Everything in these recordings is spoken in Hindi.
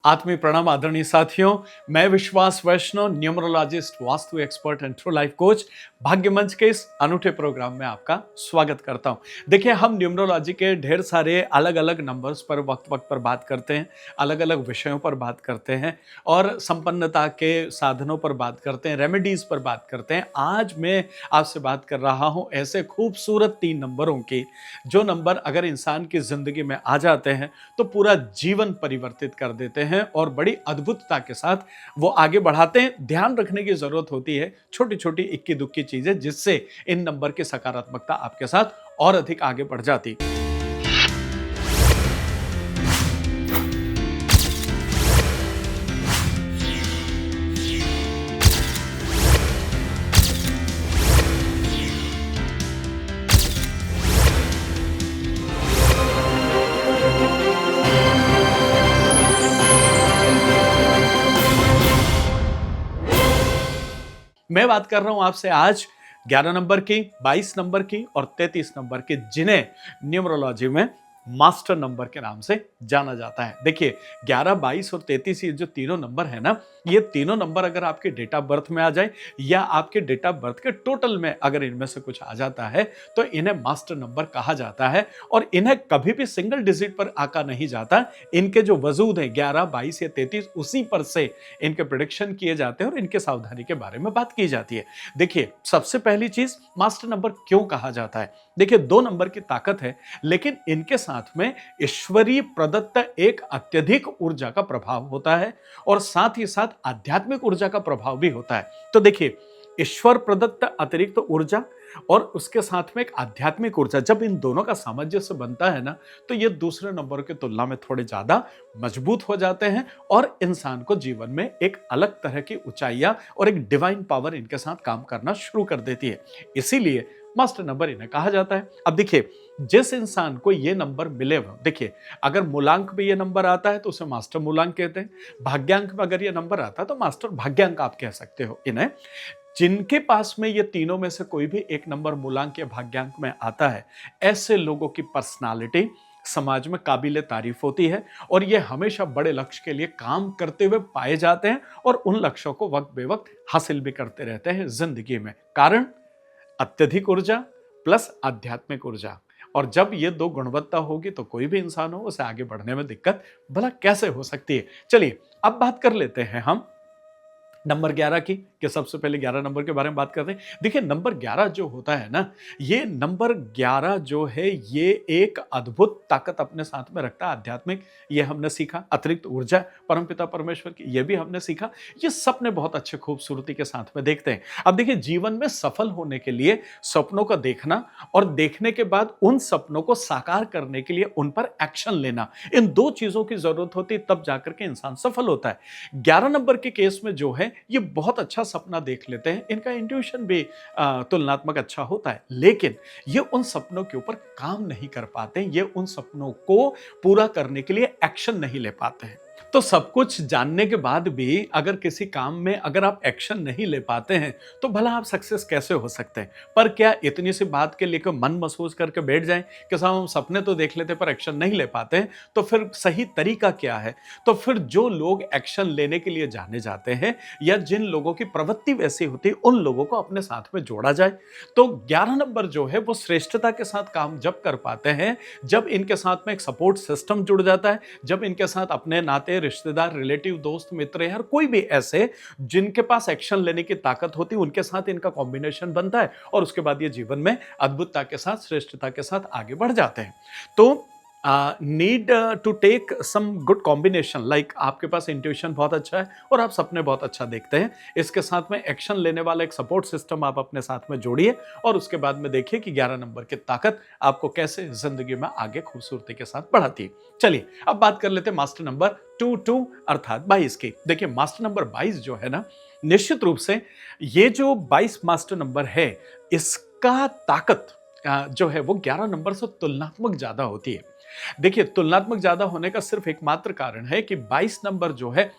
आत्मीय प्रणाम आदरणीय साथियों। मैं Vishwas Vaishnav, numerologist, vastu expert and true life coach, Bhagya Manch के इस अनूठे प्रोग्राम में आपका स्वागत करता हूं। देखिए, हम न्यूमरोलॉजी के ढेर सारे अलग अलग नंबर्स पर वक्त वक्त पर बात करते हैं, अलग अलग विषयों पर बात करते हैं और संपन्नता के साधनों पर बात करते हैं, रेमेडीज पर बात करते हैं। आज मैं आपसे बात कर रहा हूं ऐसे खूबसूरत 3 नंबरों की, जो नंबर अगर इंसान की जिंदगी में आ जाते हैं तो पूरा जीवन परिवर्तित कर देते हैं और बड़ी अद्भुतता के साथ वो आगे बढ़ाते हैं। ध्यान रखने की जरूरत होती है छोटी छोटी इक्की दुक्की चीजें, जिससे इन नंबर की सकारात्मकता आपके साथ और अधिक आगे बढ़ जाती। मैं बात कर रहा हूं आपसे आज 11 नंबर की, 22 नंबर की और 33 नंबर की, जिन्हें न्यूमरोलॉजी में मास्टर नंबर के नाम से जाना जाता है। देखिए, 11, 22 और 33 ये जो तीनों नंबर है ना, ये तीनों नंबर अगर आपके डेट ऑफ बर्थ में आ जाए या आपके डेट ऑफ बर्थ के टोटल में अगर इनमें से कुछ आ जाता है तो इन्हें मास्टर नंबर कहा जाता है और इन्हें कभी भी सिंगल डिजिट पर आका नहीं जाता। इनके जो वजूद है 11, 22 या 33, उसी पर से इनके प्रिडिक्शन किए जाते हैं और इनके सावधानी के बारे में बात की जाती है। देखिए, सबसे पहली चीज, मास्टर नंबर क्यों कहा जाता है? देखिए, 2 नंबर की ताकत है, लेकिन इनके साथ में ईश्वरीय प्रदत्त एक अत्यधिक ऊर्जा का प्रभाव होता है और साथ ही साथ आध्यात्मिक ऊर्जा का प्रभाव भी होता है। तो देखिए, ईश्वर प्रदत्त अतिरिक्त ऊर्जा और उसके साथ में एक आध्यात्मिक ऊर्जा, जब इन दोनों का सामंजस्य बनता है ना, तो ये दूसरे नंबर की तुलना में थोड़े ज्यादा मजबूत हो जाते हैं और इंसान को जीवन में एक अलग तरह की ऊंचाइयां और एक डिवाइन पावर इनके साथ काम करना शुरू कर देती है। इसीलिए मास्टर नंबर इन्हें कहा जाता है। अब देखिए, जिस इंसान को ये नंबर मिले, वो देखिए, अगर मूलांक में ये नंबर आता है तो उसे मास्टर मूलांक कहते हैं। भाग्यांक में अगर ये नंबर आता है तो मास्टर भाग्यांक आप कह सकते हो इन्हें। जिनके पास में ये तीनों में से कोई भी एक नंबर मूलांक या भाग्यांक में आता है, ऐसे लोगों की पर्सनालिटी समाज में काबिले तारीफ होती है और ये हमेशा बड़े लक्ष्य के लिए काम करते हुए पाए जाते हैं और उन लक्ष्यों को वक्त बेवक्त हासिल भी करते रहते हैं जिंदगी में। कारण अत्यधिक ऊर्जा प्लस आध्यात्मिक ऊर्जा, और जब ये 2 गुणवत्ता होगी तो कोई भी इंसान हो, उसे आगे बढ़ने में दिक्कत भला कैसे हो सकती है। चलिए, अब बात कर लेते हैं हम नंबर 11 की, कि सबसे पहले 11 नंबर के बारे में बात करते हैं। देखिए, नंबर 11 जो होता है ना, ये नंबर 11 जो है ये एक अद्भुत ताकत अपने साथ में रखता है। आध्यात्मिक, ये हमने सीखा, अतिरिक्त ऊर्जा परमपिता परमेश्वर की, ये भी हमने सीखा। ये सपने बहुत अच्छे खूबसूरती के साथ में देखते हैं। अब देखिए, जीवन में सफल होने के लिए सपनों को देखना और देखने के बाद उन सपनों को साकार करने के लिए उन पर एक्शन लेना, इन 2 चीजों की जरूरत होती है, तब जाकर के इंसान सफल होता है। 11 नंबर के केस में जो है, ये बहुत अच्छा सपना देख लेते हैं, इनका इंट्यूशन भी तुलनात्मक अच्छा होता है, लेकिन ये उन सपनों के ऊपर काम नहीं कर पाते, ये उन सपनों को पूरा करने के लिए एक्शन नहीं ले पाते हैं। तो सब कुछ जानने के बाद भी अगर किसी काम में अगर आप एक्शन नहीं ले पाते हैं तो भला आप सक्सेस कैसे हो सकते हैं? पर क्या इतनी सी बात के लेकर मन महसूस करके बैठ जाएं कि साहब हम सपने तो देख लेते पर एक्शन नहीं ले पाते हैं? तो फिर सही तरीका क्या है? तो फिर जो लोग एक्शन लेने के लिए जाने जाते हैं या जिन लोगों की प्रवृत्ति वैसी होती है, उन लोगों को अपने साथ में जोड़ा जाए। तो 11 नंबर जो है वो श्रेष्ठता के साथ काम जब कर पाते हैं, जब इनके साथ में एक सपोर्ट सिस्टम जुड़ जाता है, जब इनके साथ अपने नाते, रिश्तेदार, रिलेटिव, दोस्त, मित्र या कोई भी ऐसे जिनके पास एक्शन लेने की ताकत होती है, उनके साथ इनका कॉम्बिनेशन बनता है और उसके बाद ये जीवन में अद्भुतता के साथ, श्रेष्ठता के साथ आगे बढ़ जाते हैं। तो need to take some good combination, like आपके पास इंट्यूशन बहुत अच्छा है और आप सपने बहुत अच्छा देखते हैं, इसके साथ में एक्शन लेने वाला एक सपोर्ट सिस्टम आप अपने साथ में जोड़िए और उसके बाद में देखिए कि 11 नंबर की ताकत आपको कैसे जिंदगी में आगे खूबसूरती के साथ बढ़ाती है। चलिए, अब बात कर लेते हैं मास्टर नंबर 22 अर्थात 22 की। देखिए, मास्टर नंबर 22 जो है ना, निश्चित रूप से ये जो 22 मास्टर नंबर है, इसका ताकत जो है वो 11 नंबर से तुलनात्मक ज्यादा होती है। देखिए, तुलनात्मक ज्यादा होने का सिर्फ एकमात्र कारण है कि 22 नंबर जो है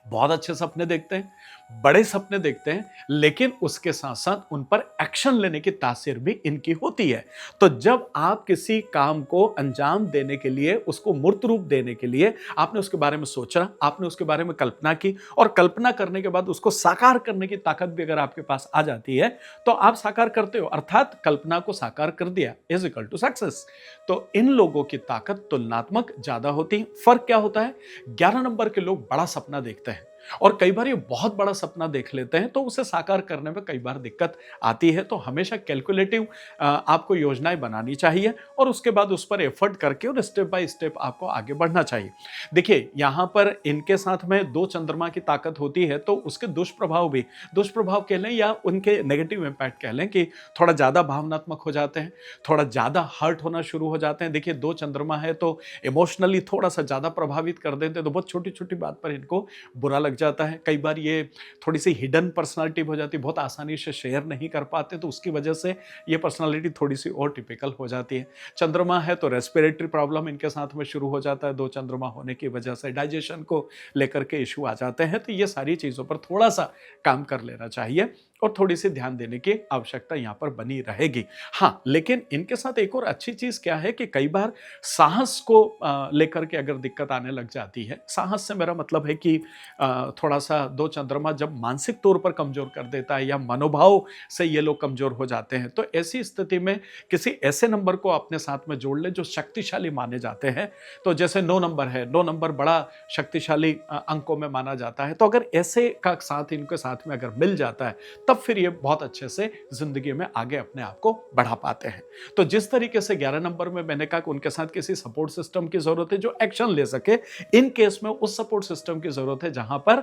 बहुत अच्छे सपने देखते हैं, बड़े सपने देखते हैं, लेकिन उसके साथ साथ उन पर एक्शन लेने की तासीर भी इनकी होती है। तो जब आप किसी काम को अंजाम देने के लिए, उसको मूर्त रूप देने के लिए आपने उसके बारे में सोचा, आपने उसके बारे में कल्पना की और कल्पना करने के बाद उसको साकार करने की ताकत भी अगर आपके पास आ जाती है तो आप साकार करते हो, अर्थात कल्पना को साकार कर दिया इज इक्वल टू सक्सेस। तो इन लोगों की ताकत तुलनात्मक ज्यादा होती है। फर्क क्या होता है? 11 नंबर के लोग बड़ा सपना देखते हैं और कई बार ये बहुत बड़ा सपना देख लेते हैं तो उसे साकार करने में कई बार दिक्कत आती है। तो हमेशा कैलकुलेटिव आपको योजनाएं बनानी चाहिए और उसके बाद उस पर एफर्ट करके और स्टेप बाय स्टेप आपको आगे बढ़ना चाहिए। देखिए यहां पर इनके साथ में 2 चंद्रमा की ताकत होती है तो उसके दुष्प्रभाव भी, दुष्प्रभाव कह लें या उनके नेगेटिव इंपैक्ट कह लें कि थोड़ा ज्यादा भावनात्मक हो जाते हैं, थोड़ा ज्यादा हर्ट होना शुरू हो जाते हैं। देखिए 2 चंद्रमा है तो इमोशनली थोड़ा सा ज्यादा प्रभावित कर देते हैं, तो बहुत छोटी छोटी बात पर इनको बुरा लग जाता है। कई बार ये थोड़ी सी हिडन पर्सनालिटी हो जाती है, बहुत आसानी से शेयर नहीं कर पाते, तो उसकी वजह से ये पर्सनालिटी थोड़ी सी और टिपिकल हो जाती है। चंद्रमा है तो रेस्पिरेटरी प्रॉब्लम इनके साथ में शुरू हो जाता है, 2 चंद्रमा होने की वजह से डाइजेशन को लेकर के इशू आ जाते हैं। तो ये सारी चीजों पर थोड़ा सा काम कर लेना चाहिए और थोड़ी सी ध्यान देने की आवश्यकता यहां पर बनी रहेगी। हाँ, लेकिन इनके साथ एक और अच्छी चीज क्या है कि कई बार साहस को लेकर के अगर दिक्कत आने लग जाती है, साहस से मेरा मतलब है कि थोड़ा सा 2 चंद्रमा जब मानसिक तौर पर कमजोर कर देता है या मनोभाव से ये लोग कमजोर हो जाते हैं, तो ऐसी स्थिति में किसी ऐसे नंबर को अपने साथ में जोड़ ले जो शक्तिशाली माने जाते हैं। तो जैसे 9 नंबर है, 9 नंबर बड़ा शक्तिशाली अंकों में माना जाता है, तो अगर ऐसे का साथ इनके साथ में अगर मिल जाता है तब फिर ये बहुत अच्छे से जिंदगी में आगे अपने आप को बढ़ा पाते हैं। तो जिस तरीके से 11 नंबर में मैंने कहा कि उनके साथ किसी सपोर्ट सिस्टम की जरूरत है जो एक्शन ले सके, इन केस में उस सपोर्ट सिस्टम की जरूरत है जहां पर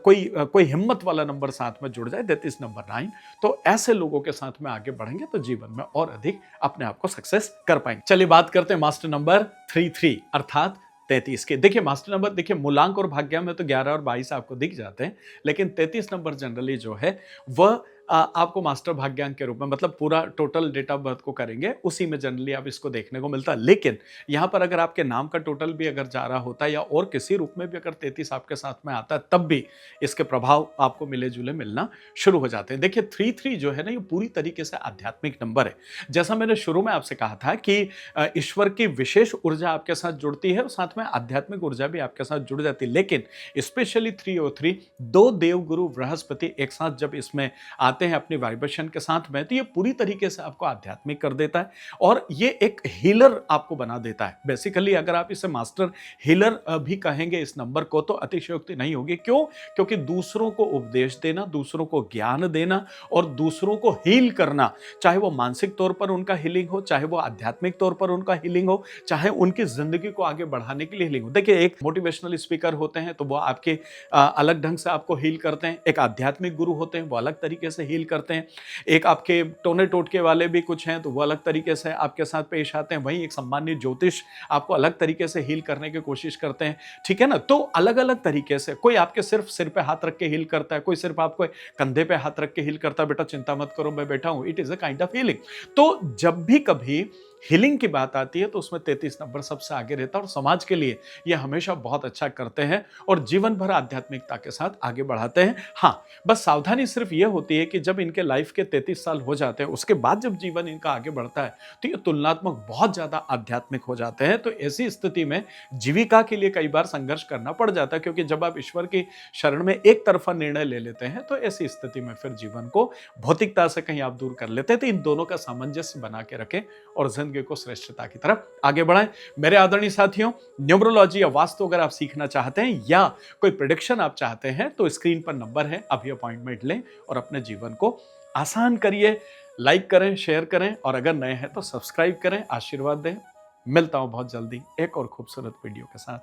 कोई हिम्मत वाला नंबर साथ में जुड़ जाए, दैट इज नंबर 9। तो ऐसे लोगों के साथ में आगे बढ़ेंगे तो जीवन में और अधिक अपने आप को सक्सेस कर पाएंगे। चलिए बात करते हैं मास्टर नंबर 33 अर्थात 33 के। देखिए मास्टर नंबर, देखिए मूलांक और भाग्य में तो 11 और 22 आपको दिख जाते हैं, लेकिन 33 नंबर जनरली जो है वह आपको मास्टर भाग्यांक के रूप में, मतलब पूरा टोटल डेट ऑफ बर्थ को करेंगे उसी में जनरली आप इसको देखने को मिलता है। लेकिन यहां पर अगर आपके नाम का टोटल भी अगर जा रहा होता है या और किसी रूप में भी अगर 33 आपके साथ में आता है, तब भी इसके प्रभाव आपको मिले जुले मिलना शुरू हो जाते हैं। देखिए 33 जो है ना, ये पूरी तरीके से आध्यात्मिक नंबर है। जैसा मैंने शुरू में आपसे कहा था कि ईश्वर की विशेष ऊर्जा आपके साथ जुड़ती है और साथ में आध्यात्मिक ऊर्जा भी आपके साथ जुड़ जाती है। लेकिन स्पेशली 303 2 देवगुरु बृहस्पति एक साथ जब इसमें आते हैं अपनी वाइब्रेशन के साथ में, तो ये पूरी तरीके से आपको आध्यात्मिक कर देता है और ये एक हीलर आपको बना देता है। बेसिकली अगर आप इसे मास्टर हीलर भी कहेंगे इस नंबर को तो अतिशयोक्ति नहीं होगी। क्यों? क्योंकि दूसरों को उपदेश देना, दूसरों को ज्ञान देना और दूसरों को हील करना, चाहे वो मानसिक तौर पर उनका हीलिंग हो, चाहे वो आध्यात्मिक तौर पर उनका हीलिंग हो, चाहे उनकी जिंदगी को आगे बढ़ाने के लिए हीलिंग हो। देखिए एक मोटिवेशनल स्पीकर होते हैं तो वो आपके अलग ढंग से आपको हील करते हैं, एक आध्यात्मिक गुरु होते हैं वो अलग तरीके से हील करते हैं, एक आपके टोने टोटके वाले भी कुछ हैं तो वो अलग तरीके से आपके साथ पेश आते हैं, वहीं एक सम्मानित ज्योतिष आपको अलग तरीके से हील करने की कोशिश करते हैं। ठीक है ना? तो अलग अलग तरीके से, कोई आपके सिर्फ सिर पे हाथ रख के हील करता है, कोई सिर्फ आपको कंधे पे हाथ रख के हील करता है, बेटा चिंता मत करो मैं बैठा हूं, it is a kind of healing. तो जब भी कभी हीलिंग की बात आती है तो उसमें 33 नंबर सबसे आगे रहता है और समाज के लिए ये हमेशा बहुत अच्छा करते हैं और जीवन भर आध्यात्मिकता के साथ आगे बढ़ाते हैं। हाँ, बस सावधानी सिर्फ ये होती है कि जब इनके लाइफ के 33 साल हो जाते हैं उसके बाद जब जीवन इनका आगे बढ़ता है तो ये तुलनात्मक बहुत ज्यादा आध्यात्मिक हो जाते हैं। तो ऐसी स्थिति में जीविका के लिए कई बार संघर्ष करना पड़ जाता है, क्योंकि जब आप ईश्वर की शरण में एक तरफा निर्णय ले लेते हैं तो ऐसी स्थिति में फिर जीवन को भौतिकता से कहीं आप दूर कर लेते हैं। तो इन दोनों का सामंजस्य बना के रखें और जिंदगी को श्रेष्ठता की तरफ आगे बढ़ाएं। मेरे आदरणीय साथियों, न्यूमरोलॉजी या वास्तु अगर आप सीखना चाहते हैं या कोई प्रेडिक्शन आप चाहते हैं तो स्क्रीन पर नंबर है, अभी अपॉइंटमेंट लें और अपने जीवन को आसान करिए। लाइक करें, शेयर करें और अगर नए हैं तो सब्सक्राइब करें, आशीर्वाद दें। मिलता हूं बहुत जल्दी एक और खूबसूरत वीडियो के साथ।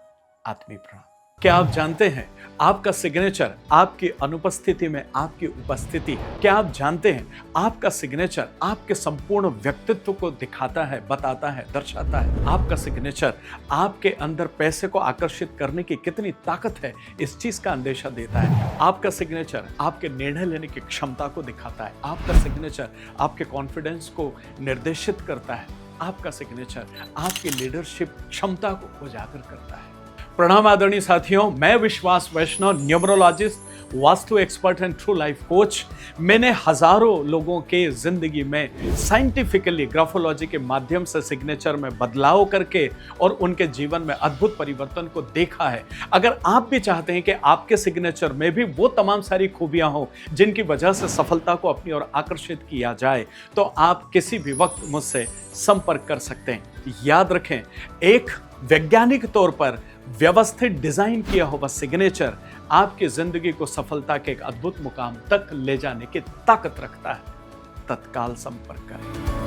आत्मीय प्रणाम। क्या आप जानते हैं आपका सिग्नेचर आपकी अनुपस्थिति में आपकी उपस्थिति है? क्या आप जानते हैं आपका सिग्नेचर आपके संपूर्ण व्यक्तित्व को दिखाता है, बताता है, दर्शाता है? आपका सिग्नेचर आपके अंदर पैसे को आकर्षित करने की कितनी ताकत है इस चीज का अंदेशा देता है। आपका सिग्नेचर आपके निर्णय लेने की क्षमता को दिखाता है। आपका सिग्नेचर आपके कॉन्फिडेंस को निर्देशित करता है। आपका सिग्नेचर आपकी लीडरशिप क्षमता को उजागर करता है। प्रणाम आदरणीय साथियों, मैं Vishwas Vaishnav, numerologist, vastu expert and true life coach. मैंने हजारों लोगों के जिंदगी में साइंटिफिकली ग्राफोलॉजी के माध्यम से सिग्नेचर में बदलाव करके और उनके जीवन में अद्भुत परिवर्तन को देखा है। अगर आप भी चाहते हैं कि आपके सिग्नेचर में भी वो तमाम सारी खूबियां हो जिनकी वजह से सफलता को अपनी ओर आकर्षित किया जाए, तो आप किसी भी वक्त मुझसे संपर्क कर सकते हैं। याद रखें, एक वैज्ञानिक तौर पर व्यवस्थित डिजाइन किया हुआ सिग्नेचर आपकी जिंदगी को सफलता के एक अद्भुत मुकाम तक ले जाने की ताकत रखता है। तत्काल संपर्क करें।